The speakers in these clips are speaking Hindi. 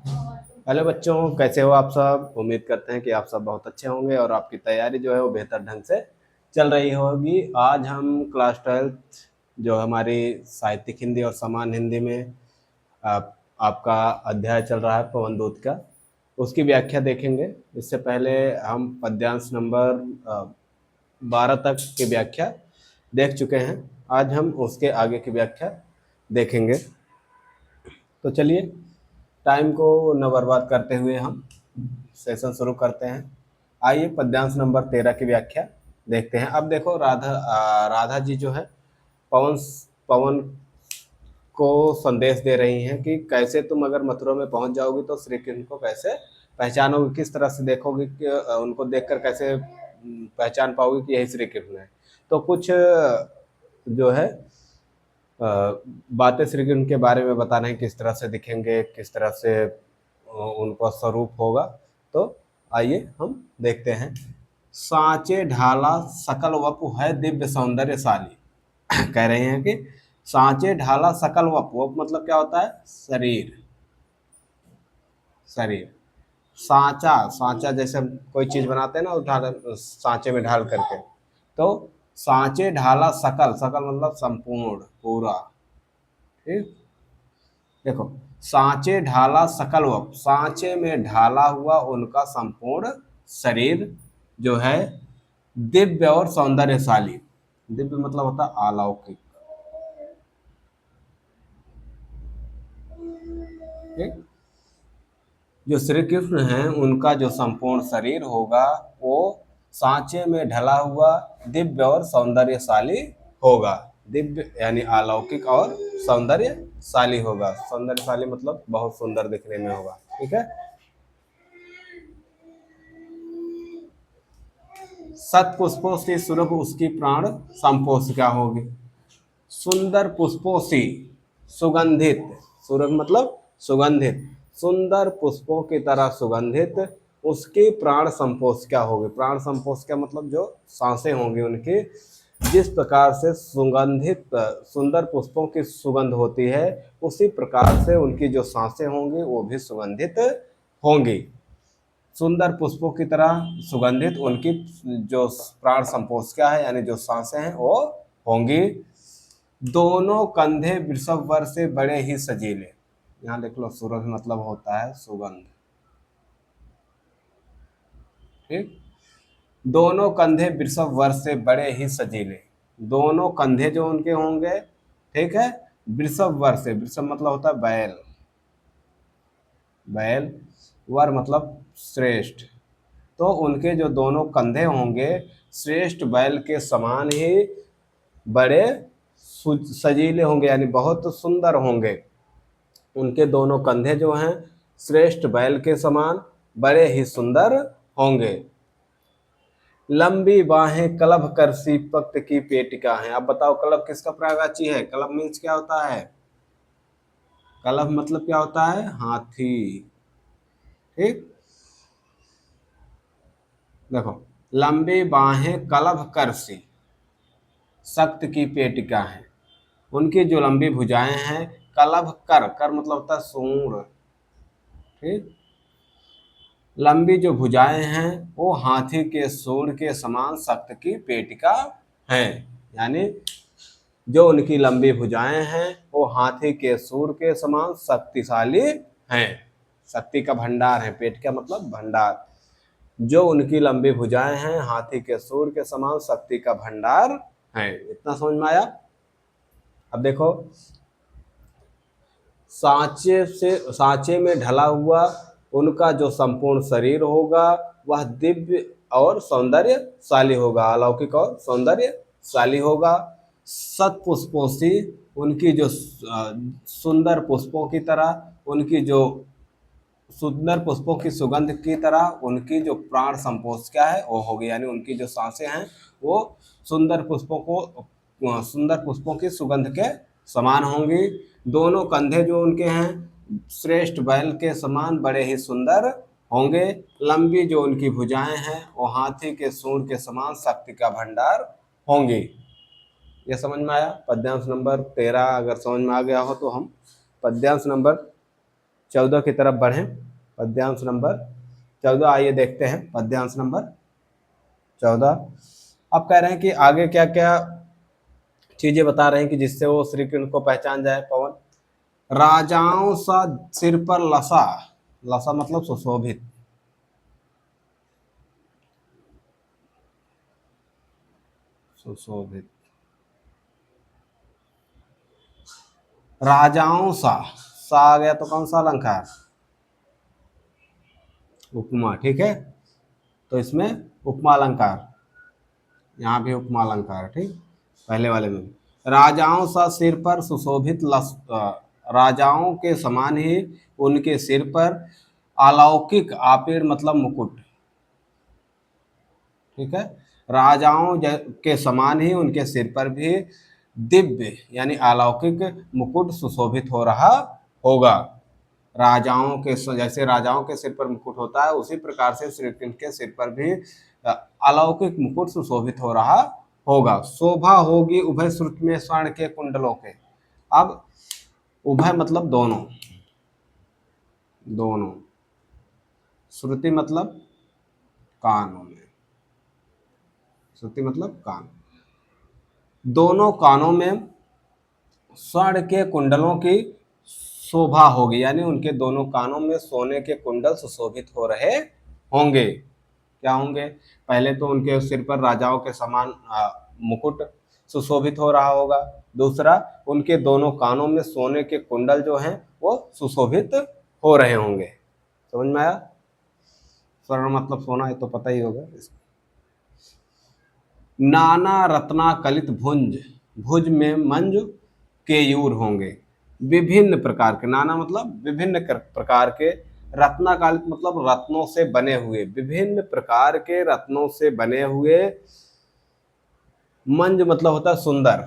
हेलो बच्चों, कैसे हो आप सब। उम्मीद करते हैं कि आप सब बहुत अच्छे होंगे और आपकी तैयारी जो है वो बेहतर ढंग से चल रही होगी। आज हम क्लास 12 जो हमारी साहित्यिक हिंदी और सामान्य हिंदी में आपका अध्याय चल रहा है पवन दूत का, उसकी व्याख्या देखेंगे। इससे पहले हम पद्यांश नंबर 12 तक की व्याख्या देख चुके हैं। आज हम उसके आगे की व्याख्या देखेंगे। तो चलिए, टाइम को न बर्बाद करते हुए हम सेशन शुरू करते हैं। आइए पद्यांश नंबर 13 की व्याख्या देखते हैं। अब देखो, राधा जी जो है पवन पवन को संदेश दे रही हैं कि कैसे तुम अगर मथुरा में पहुंच जाओगी तो श्री कृष्ण को कैसे पहचानोगे, किस तरह से देखोगे कि उनको देखकर कैसे पहचान पाओगे कि यही श्री कृष्ण है। तो कुछ जो है बातें श्री कृष्ण के बारे में बता रहे हैं, किस तरह से दिखेंगे, किस तरह से उनका स्वरूप होगा। तो आइए हम देखते हैं। सांचे ढाला सकल वपु है दिव्य सौंदर्यशाली। कह रहे हैं कि सांचे ढाला सकल वपु, वपु मतलब क्या होता है? शरीर। शरीर। सांचा, सांचा जैसे हम कोई चीज बनाते हैं ना, सांचे में ढाल करके। तो सांचे ढाला सकल, सकल मतलब संपूर्ण, पूरा। ठीक। देखो, सांचे ढाला सकल वप, सांचे में ढाला हुआ उनका संपूर्ण शरीर जो है दिव्य और सौंदर्यशाली। दिव्य मतलब होता है अलौकिक। ठीक। जो श्री कृष्ण हैं उनका जो संपूर्ण शरीर होगा वो सांचे में ढला हुआ दिव्य और सौंदर्यशाली होगा। दिव्य यानी अलौकिक और सौंदर्यशाली होगा। सौंदर्यशाली मतलब बहुत सुंदर दिखने में होगा। ठीक है। सत पुष्पों से सुरभ उसकी प्राण संपोषिका होगी। सुंदर पुष्पों से सुगंधित, सुरभ मतलब सुगंधित, सुंदर पुष्पों की तरह सुगंधित उसकी प्राण संपोषिका होगी। प्राण संपोषिका मतलब जो सांसें होंगी उनकी, जिस प्रकार से सुगंधित सुंदर पुष्पों की सुगंध होती है, उसी प्रकार से उनकी जो सांसें होंगी वो भी सुगंधित होंगी। सुंदर पुष्पों की तरह सुगंधित उनकी जो प्राण संपोषिका है यानी जो सांसें हैं वो होंगी। दोनों कंधे वृषभ वर से बड़े ही सजीले। यहाँ लिख लो, सूरज मतलब होता है सुगंध। ठीक। दोनों कंधे वृषभ वर से बड़े ही सजीले। दोनों कंधे जो उनके होंगे, ठीक है, वृषभ वर से, वृषभ मतलब होता है बैल, बैल, वर मतलब श्रेष्ठ। तो उनके जो दोनों कंधे होंगे श्रेष्ठ बैल के समान ही बड़े सजीले होंगे, यानी बहुत सुंदर होंगे। उनके दोनों कंधे जो हैं श्रेष्ठ बैल के समान बड़े ही सुंदर होंगे। लंबी बाहें कलभ कर सी पक्त की पेटिका है। अब बताओ, कलभ किसका पर्यायवाची है? कलभ मीन्स क्या होता है? कलभ मतलब क्या होता है? हाथी। ठीक। देखो, लंबी बाहें कलभ कर सी सख्त की पेटिका है। उनकी जो लंबी भुजाएं हैं, कलभ कर, कर मतलब होता है सूंड। ठीक। लंबी जो भुजाएं हैं वो हाथी के सूंड के समान सख्त की पेटिका हैं। यानी जो उनकी लंबी भुजाएं हैं वो हाथी के सूंड के समान शक्तिशाली हैं। शक्ति का भंडार है, पेटिका मतलब भंडार। जो उनकी लंबी भुजाएं हैं हाथी के सूंड के समान शक्ति का भंडार है। इतना समझ में आया? अब देखो, सांचे में ढला हुआ उनका जो संपूर्ण शरीर होगा वह दिव्य और सौंदर्यशाली होगा, अलौकिक और सौंदर्यशाली होगा। सत पुष्पों से उनकी जो सुंदर पुष्पों की तरह, उनकी जो सुंदर पुष्पों की सुगंध की तरह उनकी जो प्राण संपोषिका है वो होगी। यानी उनकी जो सांसें हैं वो सुंदर पुष्पों को, सुंदर पुष्पों की सुगंध के समान होंगी। दोनों कंधे जो उनके हैं श्रेष्ठ बैल के समान बड़े ही सुंदर होंगे। लंबी जो उनकी भुजाएं हैं वो हाथी के सूंड के समान शक्ति का भंडार होंगी। ये समझ में आया? पद्यांश नंबर 13 अगर समझ में आ गया हो तो हम पद्यांश नंबर 14 की तरफ बढ़ें। पद्यांश नंबर 14, आइए देखते हैं पद्यांश नंबर 14। अब कह रहे हैं कि आगे क्या क्या चीजें बता रहे हैं कि जिससे वो श्री कृष्ण को पहचान जाए। पवन, राजाओं सा सिर पर लसा, लसा मतलब सुशोभित, सुशोभित, राजाओं सा आ गया तो कौन सा अलंकार, उपमा, ठीक है। तो इसमें उपमा अलंकार, यहाँ भी उपमा अलंकार है, ठीक। पहले वाले में राजाओं सा सिर पर सुशोभित राजाओं के समान ही उनके सिर पर अलौकिक आपेड़ मतलब मुकुट, ठीक है। राजाओं के समान ही उनके सिर पर भी दिव्य यानी अलौकिक मुकुट सुशोभित हो रहा होगा। राजाओं के जैसे राजाओं के सिर पर मुकुट होता है, उसी प्रकार से श्री कृष्ण के सिर पर भी अलौकिक मुकुट सुशोभित हो रहा होगा। शोभा होगी उभय श्रुति में स्वर्ण के कुंडलों के। अब उभय मतलब दोनों, दोनों, श्रुति मतलब कानों में, श्रुति मतलब कान, दोनों कानों में स्वर्ण के कुंडलों की शोभा होगी, यानी उनके दोनों कानों में सोने के कुंडल सुशोभित हो रहे होंगे। क्या होंगे, पहले तो उनके सिर पर राजाओं के समान मुकुट सुशोभित हो रहा होगा। दूसरा, उनके दोनों कानों में सोने के कुंडल जो हैं वो सुशोभित हो रहे होंगे। समझ में आया? स्वर्ण मतलब सोना, है तो पता ही होगा। नाना रत्ना कलित भुंज, भुज में मंज केयूर होंगे। विभिन्न प्रकार के, नाना मतलब विभिन्न प्रकार के, रत्नाकालित मतलब रत्नों से बने हुए, विभिन्न प्रकार के रत्नों से बने हुए, मंज मतलब होता है सुंदर,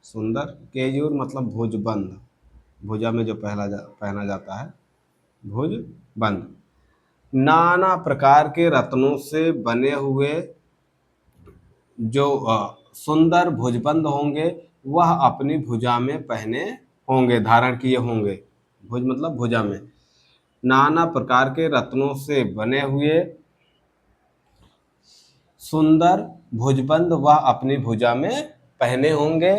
सुंदर, केयूर मतलब भुजबंद, भुजा में जो पहना जाता है, भुजबंद। नाना प्रकार के रत्नों से बने हुए जो सुंदर भुजबंद होंगे, वह अपनी भुजा में पहने होंगे, धारण किए होंगे। भुज मतलब भुजा में। नाना प्रकार के रत्नों से बने हुए सुंदर भुजबंद वह अपनी भुजा में पहने होंगे,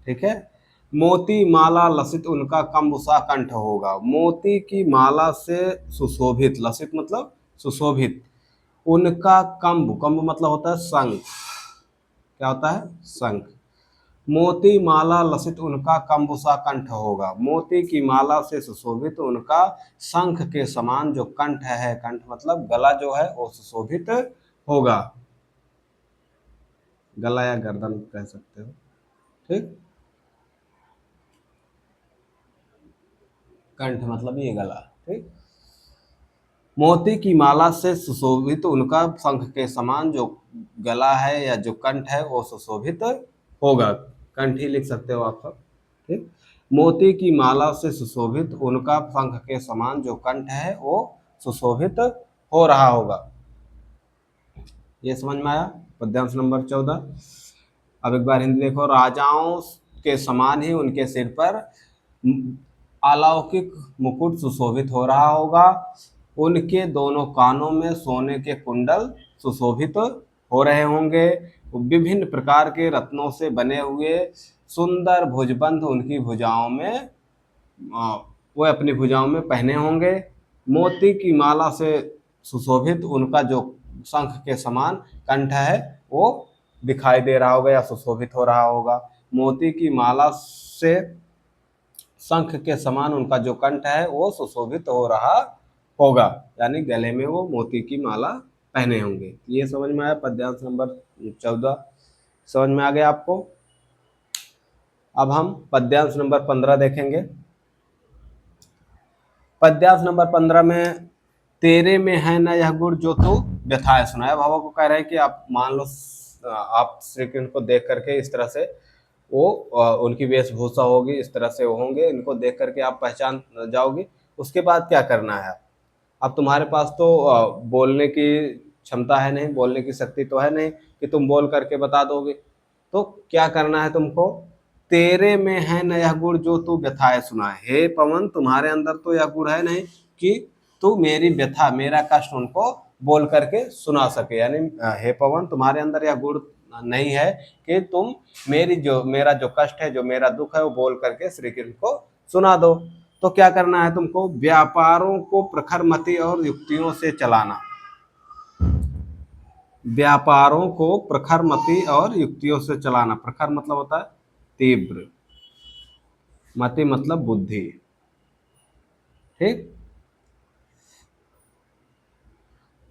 ठीक है। मोती माला लसित उनका कंबुसा कंठ होगा। मोती की माला से सुशोभित, लसित मतलब सुशोभित, उनका कंब, कंब मतलब होता है शंख, क्या होता है, शंख। मोती माला लसित उनका कंबुसा कंठ होगा। मोती की माला से सुशोभित उनका शंख के समान जो कंठ है, कंठ मतलब गला जो है वो सुशोभित होगा। गला या गर्दन कह सकते हो, ठीक। कंठ मतलब ये गला, ठीक। मोती की माला से सुशोभित उनका शंख के समान जो गला है या जो कंठ है वो सुशोभित होगा। कंठ ही लिख सकते हो आप सब, ठीक। मोती की माला से सुशोभित उनका शंख के समान जो कंठ है वो सुशोभित हो रहा होगा। ये समझ में आया? पद्यांश नंबर 14। अब एक बार हिंदी देखो। राजाओं के समान ही उनके सिर पर अलौकिक मुकुट सुशोभित हो रहा होगा। उनके दोनों कानों में सोने के कुंडल सुशोभित हो रहे होंगे। विभिन्न प्रकार के रत्नों से बने हुए सुंदर भुजबंद उनकी भुजाओं में वो अपनी भुजाओं में पहने होंगे। मोती की माला से सुशोभित उनका जो शंख के समान कंठ है वो दिखाई दे रहा होगा या सुशोभित हो रहा होगा। मोती की माला से शंख के समान उनका जो कंठ है वो सुशोभित हो रहा होगा, यानी गले में वो मोती की माला पहने होंगे। ये समझ में आया? पद्यांश नंबर 14 समझ में आ गया आपको? अब हम पद्यांश नंबर 15 देखेंगे। पद्यांश नंबर 15 में तेरे में है न यह गुण जो तू व्यथाए सुनाए। बाबा को कह रहे हैं कि आप मान लो आप श्री कृष्ण को देख करके इस तरह से वो उनकी वेशभूषा होगी, इस तरह से वो होंगे, इनको देख करके आप पहचान जाओगे। उसके बाद क्या करना है? अब तुम्हारे पास तो बोलने की क्षमता है नहीं, बोलने की शक्ति तो है नहीं कि तुम बोल करके बता दोगे। तो क्या करना है तुमको? तेरे में है न यह गुण जो तू व्यथाए सुनाए। हे पवन, तुम्हारे अंदर तो यह गुण है नहीं कि तू मेरी व्यथा, मेरा कष्ट उनको बोल करके सुना सके। यानी हे पवन, तुम्हारे अंदर यह गुण नहीं है कि तुम मेरा जो कष्ट है, जो मेरा दुख है, वो बोल करके श्री कृष्ण को सुना दो। तो क्या करना है तुमको? व्यापारों को प्रखर मति और युक्तियों से चलाना। व्यापारों को प्रखर मति और युक्तियों से चलाना। प्रखर मतलब होता है तीव्र, मति मतलब बुद्धि। ठीक।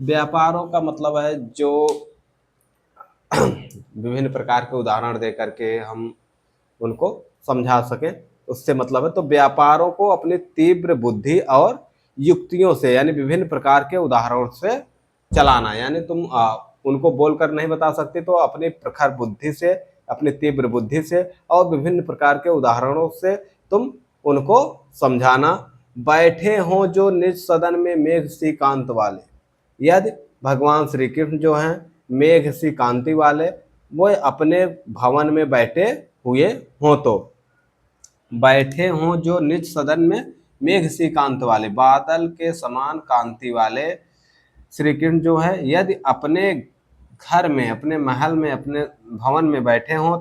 व्यापारों का मतलब है जो विभिन्न प्रकार के उदाहरण दे करके हम उनको समझा सके, उससे मतलब है। तो व्यापारों को अपनी तीव्र बुद्धि और युक्तियों से, यानी विभिन्न प्रकार के उदाहरणों से चलाना। यानी तुम उनको बोलकर नहीं बता सकते, तो अपनी प्रखर बुद्धि से, अपनी तीव्र बुद्धि से और विभिन्न प्रकार के उदाहरणों से तुम उनको समझाना। बैठे हों जो निज सदन में मेघ सी कांत वाले। यदि भगवान श्री कृष्ण जो हैं मेघ सी कांति वाले, वो अपने भवन में बैठे हुए हों, तो बैठे हों जो निज सदन में मेघ सी कांत वाले, बादल के समान कांति वाले श्री कृष्ण जो है, यदि अपने घर में, अपने महल में, अपने भवन में बैठे हों,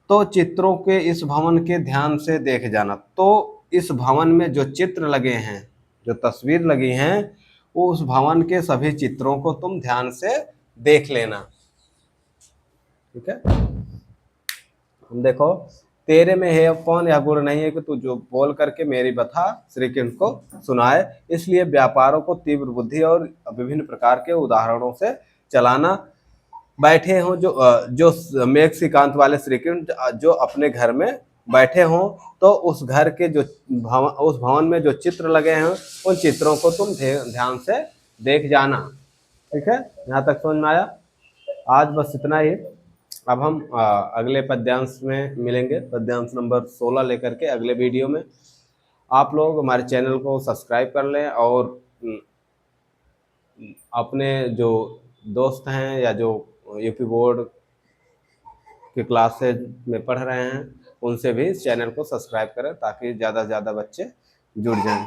तो चित्रों के इस भवन के ध्यान से देख जाना। तो इस भवन में जो चित्र लगे हैं, जो तस्वीर लगी हैं, वो उस भवन के सभी चित्रों को तुम ध्यान से देख लेना। ठीक है। हम देखो, तेरे में हे पवन यह गुण नहीं है कि तू जो बोल करके मेरी व्यथा श्री कृष्ण को सुनाए। इसलिए व्यापारों को तीव्र बुद्धि और विभिन्न प्रकार के उदाहरणों से चलाना। बैठे हों जो मेघ श्रीकांत वाले श्री कृष्ण जो अपने घर में बैठे हों, तो उस घर के जो उस भवन में जो चित्र लगे हैं, उन चित्रों को तुम ध्यान से देख जाना। ठीक है, यहाँ तक समझ में आया? आज बस इतना ही। अब हम अगले पद्यांश में मिलेंगे, पद्यांश नंबर 16 लेकर के अगले वीडियो में। आप लोग हमारे चैनल को सब्सक्राइब कर लें और अपने जो दोस्त हैं या जो यूपी बोर्ड के क्लासेज में पढ़ रहे हैं, उनसे भी इस चैनल को सब्सक्राइब करें ताकि ज़्यादा से ज़्यादा बच्चे जुड़ जाएं।